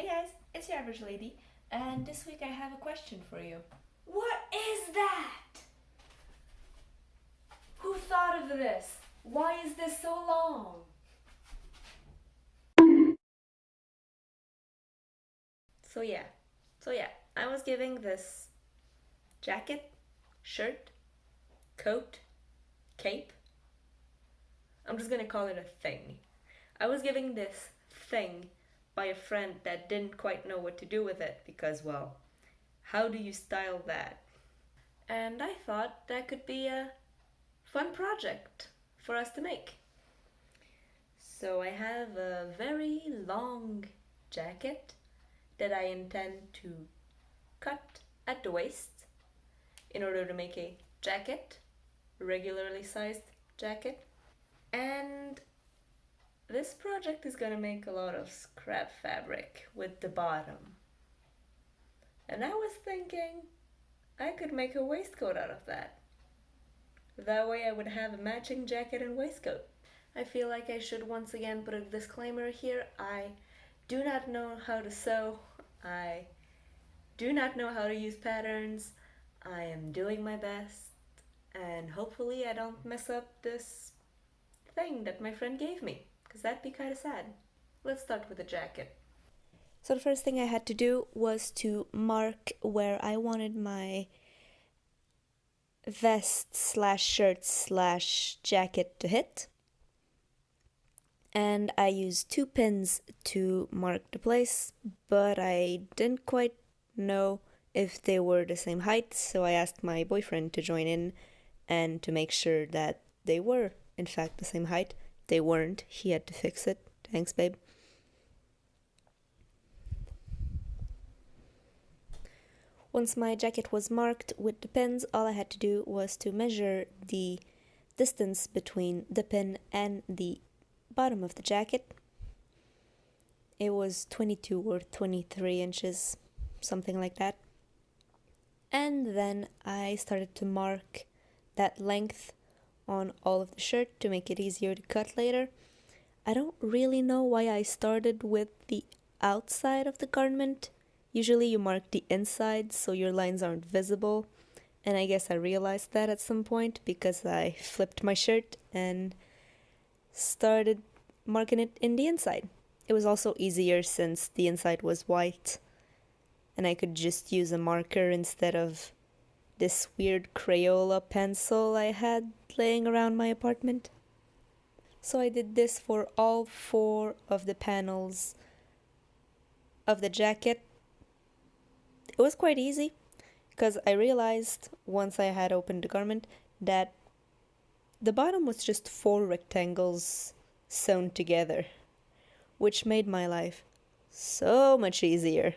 Hey guys, it's your average lady, and this week I have a question for you. What is that? Who thought of this? Why is this so long? So yeah, I was giving this jacket, shirt, coat, cape. I'm just gonna call it a thing. I was giving this thing by a friend that didn't quite know what to do with it because, well, how do you style that? And I thought that could be a fun project for us to make. So I have a very long jacket that I intend to cut at the waist in order to make a jacket, regularly sized jacket. And this project is gonna make a lot of scrap fabric with the bottom. And I was thinking I could make a waistcoat out of that. That way I would have a matching jacket and waistcoat. I feel like I should once again put a disclaimer here. I do not know how to sew. I do not know how to use patterns. I am doing my best, and hopefully I don't mess up this thing that my friend gave me, because that'd be kind of sad. Let's start with the jacket. So the first thing I had to do was to mark where I wanted my vest slash shirt slash jacket to hit. And I used 2 pins to mark the place, but I didn't quite know if they were the same height, so I asked my boyfriend to join in and to make sure that they were, in fact, the same height. They weren't. He had to fix it. Thanks, babe. Once my jacket was marked with the pins, all I had to do was to measure the distance between the pin and the bottom of the jacket. It was 22 or 23 inches, something like that. And then I started to mark that length on all of the shirt to make it easier to cut later. I don't really know why I started with the outside of the garment. Usually you mark the inside so your lines aren't visible. And I guess I realized that at some point because I flipped my shirt and started marking it in the inside. It was also easier since the inside was white and I could just use a marker instead of this weird Crayola pencil I had laying around my apartment. So I did this for all 4 of the panels of the jacket. It was quite easy because I realized once I had opened the garment that the bottom was just 4 rectangles sewn together, which made my life so much easier.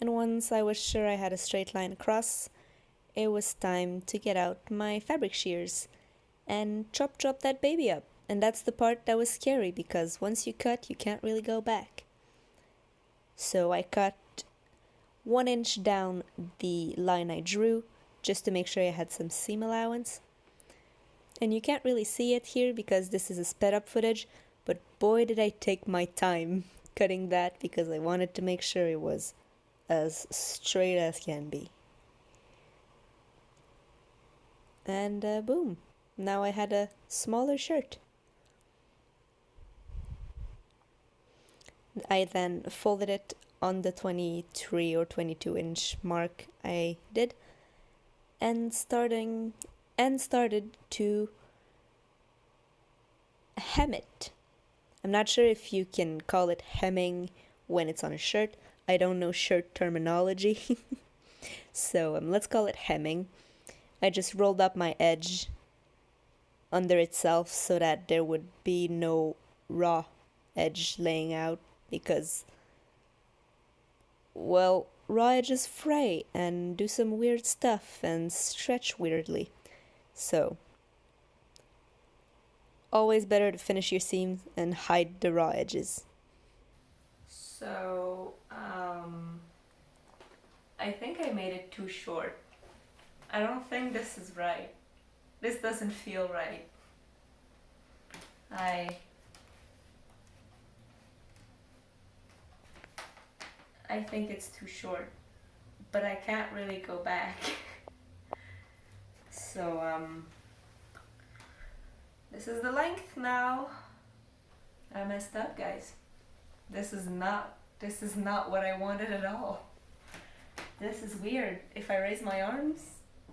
And once I was sure I had a straight line across, it was time to get out my fabric shears and chop that baby up. And that's the part that was scary because once you cut, you can't really go back. So I cut 1 inch down the line I drew just to make sure I had some seam allowance. And you can't really see it here because this is a sped up footage, but boy did I take my time cutting that because I wanted to make sure it was as straight as can be. And boom, now I had a smaller shirt. I then folded it on the 23 or 22 inch mark I did and started to hem it. I'm not sure if you can call it hemming when it's on a shirt. I don't know shirt terminology. So let's call it hemming. I just rolled up my edge under itself so that there would be no raw edge laying out because, well, raw edges fray and do some weird stuff and stretch weirdly. So, always better to finish your seams and hide the raw edges. So, I think I made it too short. I don't think this is right. This doesn't feel right. I I think it's too short, but I can't really go back. So, this is the length now. I messed up, guys. This is not what I wanted at all. This is weird. If I raise my arms,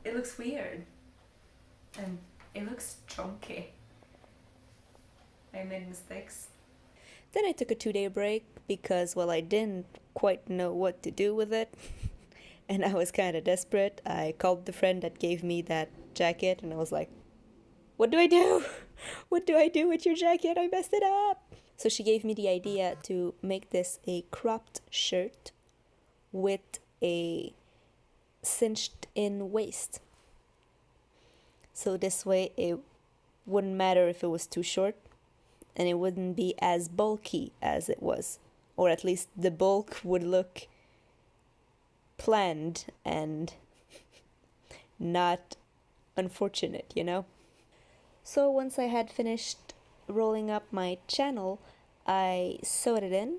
it looks weird. And it looks chunky. I made mistakes. Then I took a 2-day break because, well, I didn't quite know what to do with it. And I was kind of desperate. I called the friend that gave me that jacket and I was like, what do I do? What do I do with your jacket? I messed it up. So she gave me the idea to make this a cropped shirt with a cinched in waist. So this way it wouldn't matter if it was too short and it wouldn't be as bulky as it was. Or at least the bulk would look planned and not unfortunate, you know? So once I had finished rolling up my channel, I sewed it in.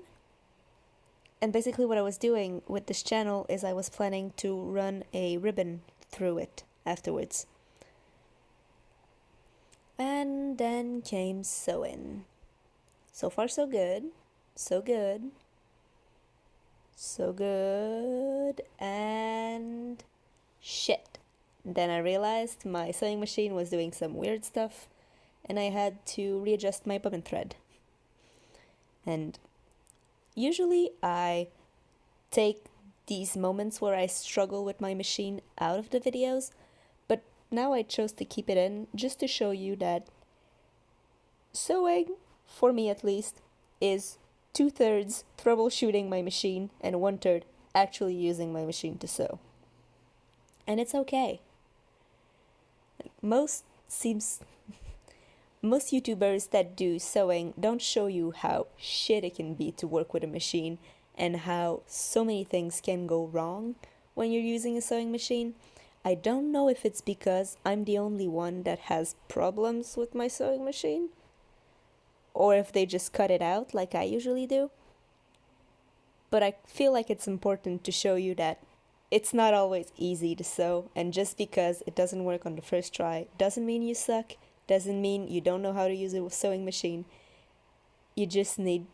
And basically what I was doing with this channel is I was planning to run a ribbon through it afterwards. And then came sewing. So far so good. So good. So good. And shit. Then I realized my sewing machine was doing some weird stuff and I had to readjust my bobbin thread. And usually I take these moments where I struggle with my machine out of the videos, but now I chose to keep it in just to show you that sewing, for me at least, is 2/3 troubleshooting my machine and 1/3 actually using my machine to sew. And it's okay. Most YouTubers that do sewing don't show you how shit it can be to work with a machine and how so many things can go wrong when you're using a sewing machine. I don't know if it's because I'm the only one that has problems with my sewing machine or if they just cut it out like I usually do. But I feel like it's important to show you that it's not always easy to sew, and just because it doesn't work on the first try doesn't mean you suck, doesn't mean you don't know how to use a sewing machine. You just need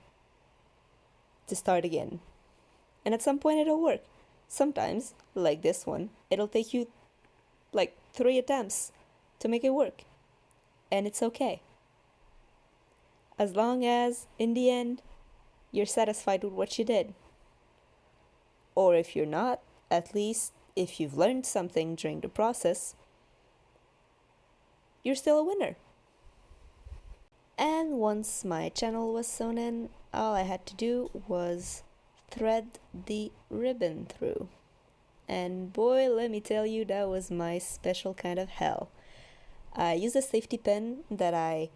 to start again. And at some point it'll work. Sometimes, like this one, it'll take you like 3 attempts to make it work. And it's okay. As long as, in the end, you're satisfied with what you did. Or if you're not, at least if you've learned something during the process, you're still a winner. And once my channel was sewn in, all I had to do was thread the ribbon through. And boy, let me tell you, that was my special kind of hell. I used a safety pin that I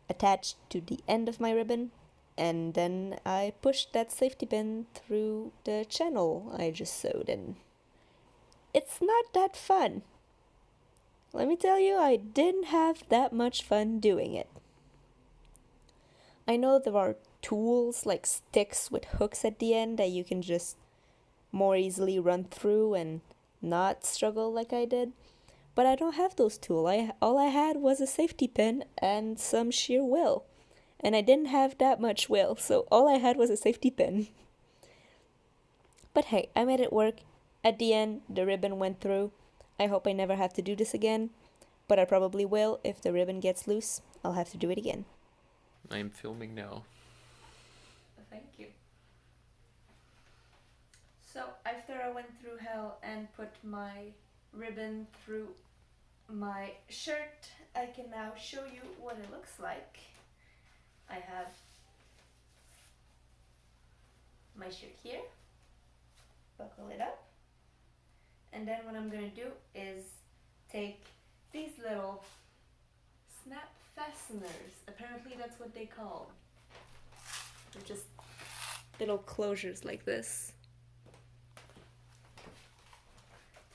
attached to the end of my ribbon, and then I pushed that safety pin through the channel I just sewed in. It's not that fun. Let me tell you, I didn't have that much fun doing it. I know there are tools like sticks with hooks at the end that you can just more easily run through and not struggle like I did, but I don't have those tools. All I had was a safety pin and some sheer will. And I didn't have that much will, so all I had was a safety pin. But hey, I made it work. At the end, the ribbon went through. I hope I never have to do this again, but I probably will. If the ribbon gets loose, I'll have to do it again. I'm filming now. Thank you. So, after I went through hell and put my ribbon through my shirt, I can now show you what it looks like. I have my shirt here, buckle it up, and then what I'm gonna do is take these little snap fasteners, apparently that's what they call. They're just little closures like this.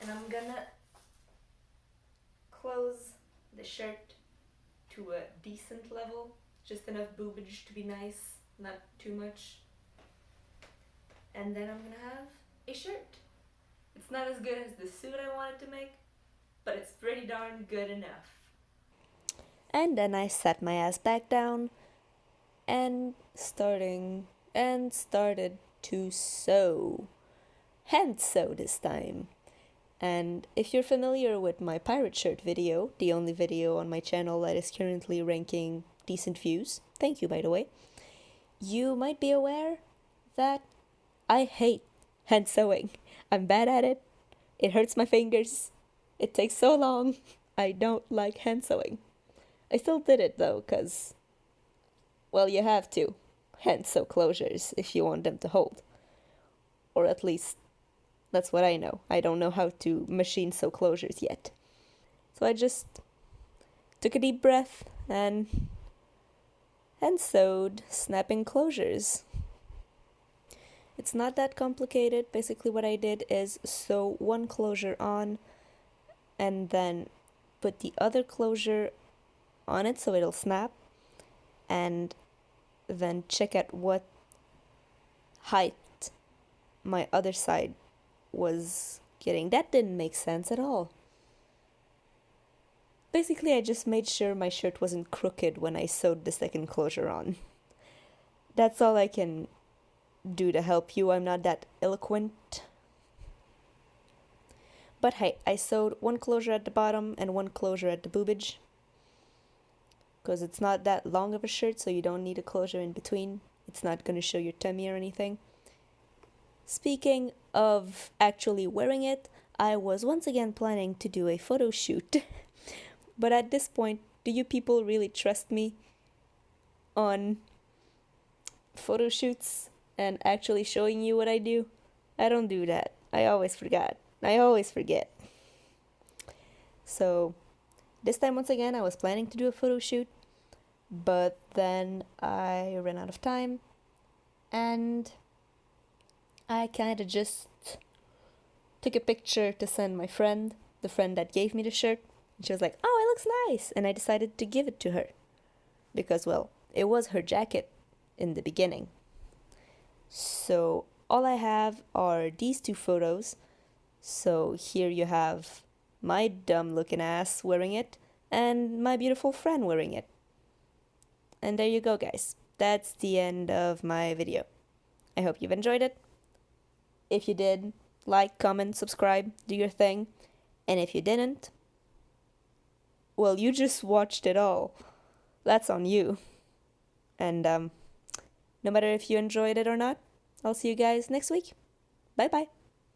And I'm gonna close the shirt to a decent level, just enough boobage to be nice, not too much. And then I'm gonna have a shirt. It's not as good as the suit I wanted to make, but it's pretty darn good enough. And then I sat my ass back down and started to sew. Hand sew this time. And if you're familiar with my pirate shirt video, the only video on my channel that is currently ranking decent views, thank you by the way, you might be aware that I hate hand sewing. I'm bad at it. It hurts my fingers. It takes so long. I don't like hand sewing. I still did it though, because, well, you have to hand sew closures if you want them to hold. Or at least, that's what I know. I don't know how to machine sew closures yet. So I just took a deep breath and sewed, snapping closures. It's not that complicated. Basically what I did is sew one closure on and then put the other closure on it so it'll snap, and then check at what height my other side was getting. That didn't make sense at all. Basically, I just made sure my shirt wasn't crooked when I sewed the second closure on. That's all I can do to help you. I'm not that eloquent. But hey, I sewed one closure at the bottom and one closure at the boobage, because it's not that long of a shirt, so you don't need a closure in between. It's not going to show your tummy or anything. Speaking of actually wearing it, I was once again planning to do a photo shoot. But at this point, do you people really trust me on photo shoots and actually showing you what I do? I don't do that. I always forget. So this time, once again, I was planning to do a photo shoot, but then I ran out of time, and I kind of just took a picture to send my friend, the friend that gave me the shirt, and she was like, "Oh, it looks nice," and I decided to give it to her, because, well, it was her jacket in the beginning. So all I have are these two photos. So here you have my dumb looking ass wearing it, and my beautiful friend wearing it. And there you go, guys. That's the end of my video. I hope you've enjoyed it. If you did, like, comment, subscribe, do your thing. And if you didn't, well, you just watched it all. That's on you. And no matter if you enjoyed it or not, I'll see you guys next week. Bye bye.